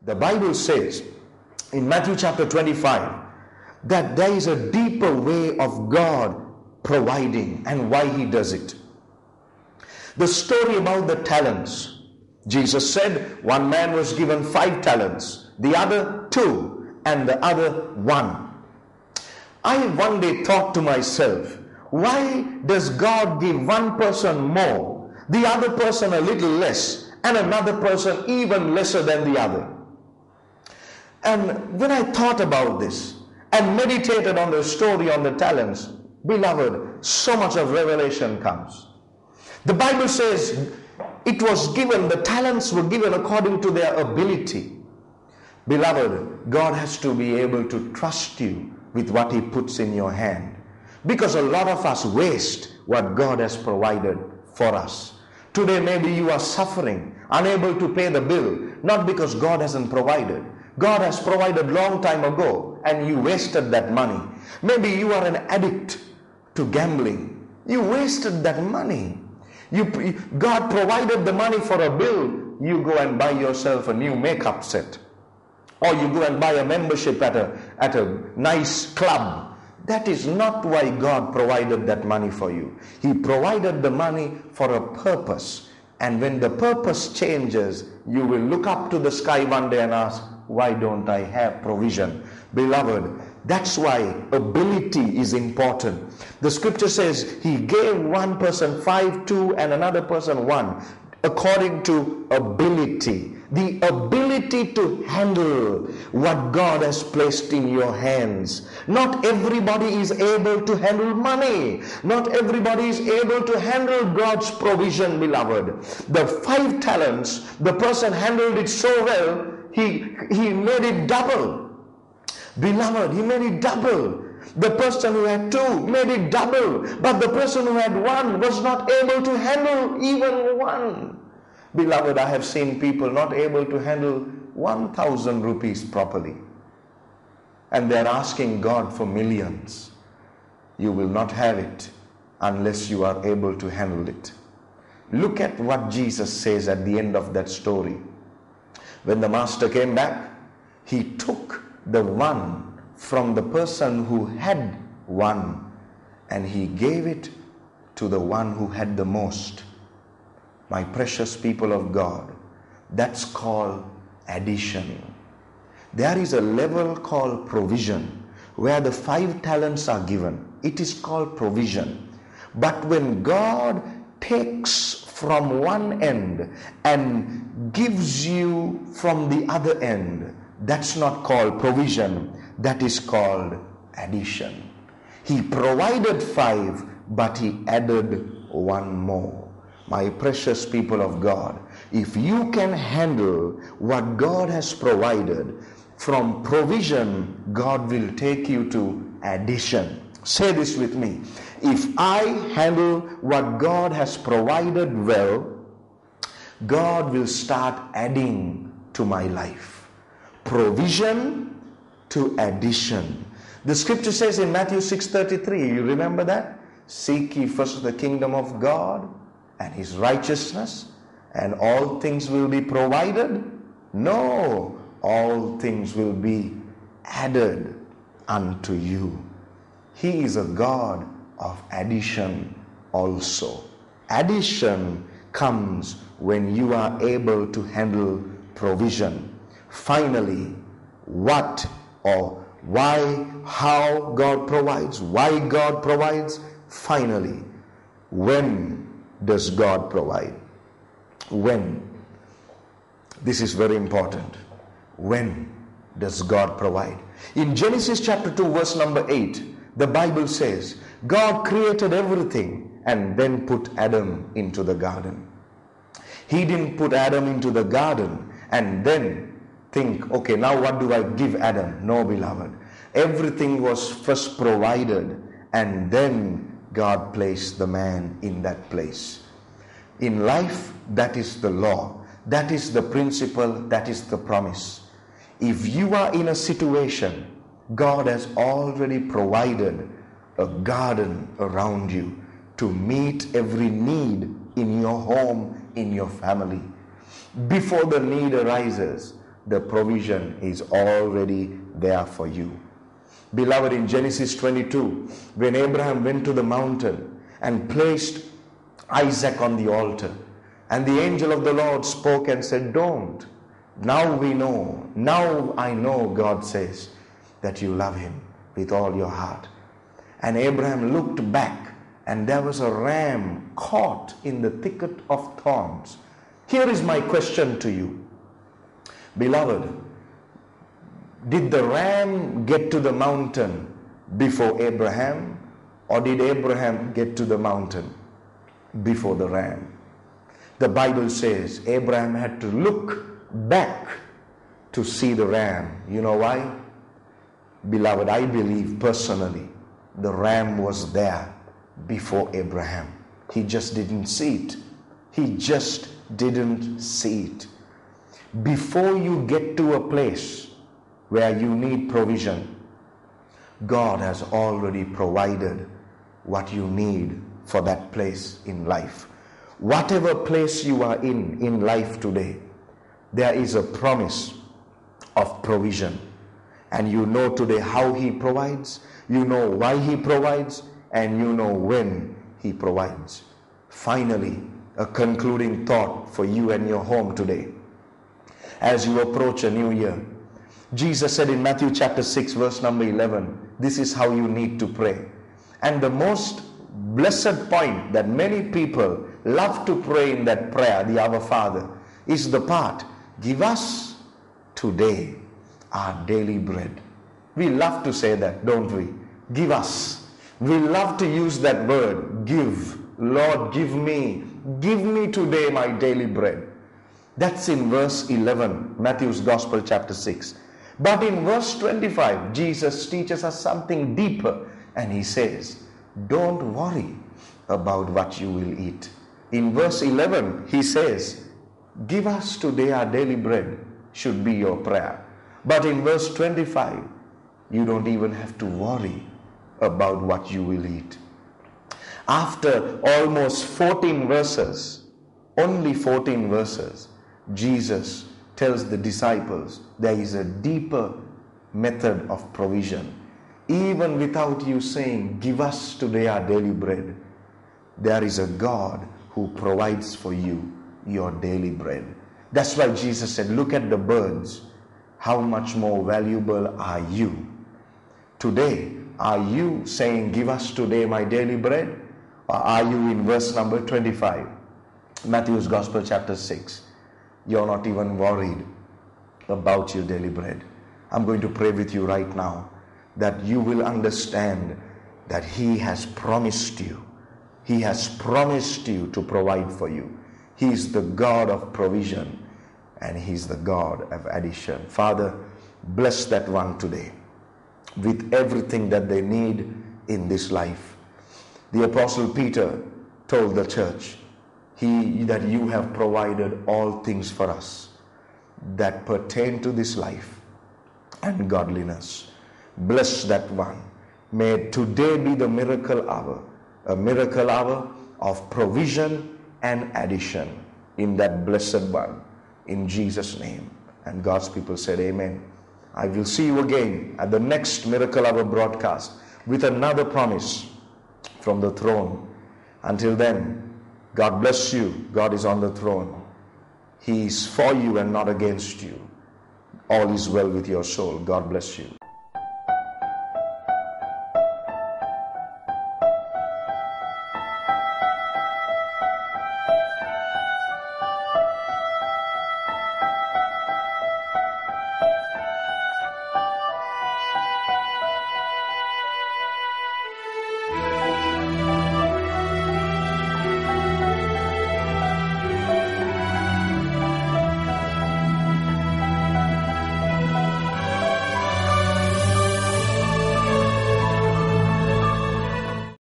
The Bible says in Matthew chapter 25 that there is a deeper way of God providing and why He does it. The story about the talents. Jesus said one man was given 5 talents, the other 2, and the other 1. I one day thought to myself, why does God give one person more, the other person a little less, and another person even lesser than the other? And when I thought about this and meditated on the story on the talents, beloved, so much of revelation comes. The Bible says it was given, the talents were given according to their ability. Beloved, God has to be able to trust you with what He puts in your hand. Because a lot of us waste what God has provided for us. Today maybe you are suffering, unable to pay the bill, not because God hasn't provided. God has provided long time ago and you wasted that money. Maybe you are an addict to gambling. You wasted that money. God provided the money for a bill. You go and buy yourself a new makeup set. Or you go and buy a membership at a nice club. That is not why God provided that money for you. He provided the money for a purpose. And when the purpose changes, you will look up to the sky one day and ask, why don't I have provision? Beloved, that's why ability is important. The scripture says He gave one person 5, 2, and another person 1, according to ability. The ability to handle what God has placed in your hands. Not everybody is able to handle money. Not everybody is able to handle God's provision, beloved. The 5 talents, the person handled it so well, he made it double. Beloved, he made it double. The person who had 2 made it double. But the person who had 1 was not able to handle even 1. Beloved, I have seen people not able to handle 1,000 rupees properly. And they are asking God for millions. You will not have it unless you are able to handle it. Look at what Jesus says at the end of that story. When the master came back, he took the 1 from the person who had 1 and he gave it to the one who had the most. My precious people of God, that's called addition. There is a level called provision where the 5 talents are given. It is called provision. But when God takes from one end and gives you from the other end, that's not called provision. That is called addition. He provided 5, but He added 1 more. My precious people of God, if you can handle what God has provided, from provision, God will take you to addition. Say this with me. If I handle what God has provided well, God will start adding to my life. Provision to addition. The scripture says in Matthew 6:33, you remember that? Seek ye first the kingdom of God and His righteousness, and all things will be provided? No, all things will be added unto you. He is a God of addition also. Addition comes when you are able to handle provision. Finally, what or why, how God provides, why God provides. Finally, when does God provide? When? This is very important. When does God provide? In Genesis chapter 2 verse number 8, the Bible says, God created everything and then put Adam into the garden. He didn't put Adam into the garden and then think, okay, now what do I give Adam? No, beloved. Everything was first provided and then God placed the man in that place. In life, that is the law. That is the principle. That is the promise. If you are in a situation, God has already provided a garden around you to meet every need in your home, in your family. Before the need arises, the provision is already there for you. Beloved, in Genesis 22, when Abraham went to the mountain and placed Isaac on the altar, and the angel of the Lord spoke and said, "Don't. Now we know, now I know," God says, "that you love him with all your heart." And Abraham looked back, and there was a ram caught in the thicket of thorns. Here is my question to you. Beloved, did the ram get to the mountain before Abraham, or did Abraham get to the mountain before the ram? The Bible says Abraham had to look back to see the ram. You know why? Beloved, I believe personally the ram was there before Abraham. He just didn't see it. He just didn't see it. Before you get to a place where you need provision, God has already provided what you need for that place in life. Whatever place you are in life today, there is a promise of provision. And you know today how he provides, you know why he provides, and you know when he provides. Finally, a concluding thought for you and your home today. As you approach a new year, Jesus said in Matthew chapter 6 verse number 11, this is how you need to pray. And the most blessed point that many people love to pray in that prayer, the Our Father, is the part, "Give us today our daily bread." We love to say that, don't we? Give us. We love to use that word, give. Lord, give me today my daily bread. That's in verse 11, Matthew's Gospel chapter 6. But in verse 25, Jesus teaches us something deeper, and he says, don't worry about what you will eat. In verse 11, he says, give us today our daily bread should be your prayer. But in verse 25, you don't even have to worry about what you will eat. After almost 14 verses, only 14 verses, Jesus tells the disciples there is a deeper method of provision. Even without you saying, give us today our daily bread, there is a God who provides for you your daily bread. That's why Jesus said, look at the birds. How much more valuable are you? Today, are you saying, give us today my daily bread? Or are you in verse number 25, Matthew's Gospel chapter 6? You're not even worried about your daily bread. I'm going to pray with you right now that you will understand that He has promised you. He has promised you to provide for you. He is the God of provision, and He's the God of addition. Father, bless that one today with everything that they need in this life. The Apostle Peter told the church that you have provided all things for us that pertain to this life and godliness. Bless that one. May today be the miracle hour, a miracle hour of provision and addition in that blessed one. In Jesus' name. And God's people said amen. I will see you again at the next Miracle Hour broadcast with another promise from the throne. Until then, God bless you. God is on the throne. He is for you and not against you. All is well with your soul. God bless you.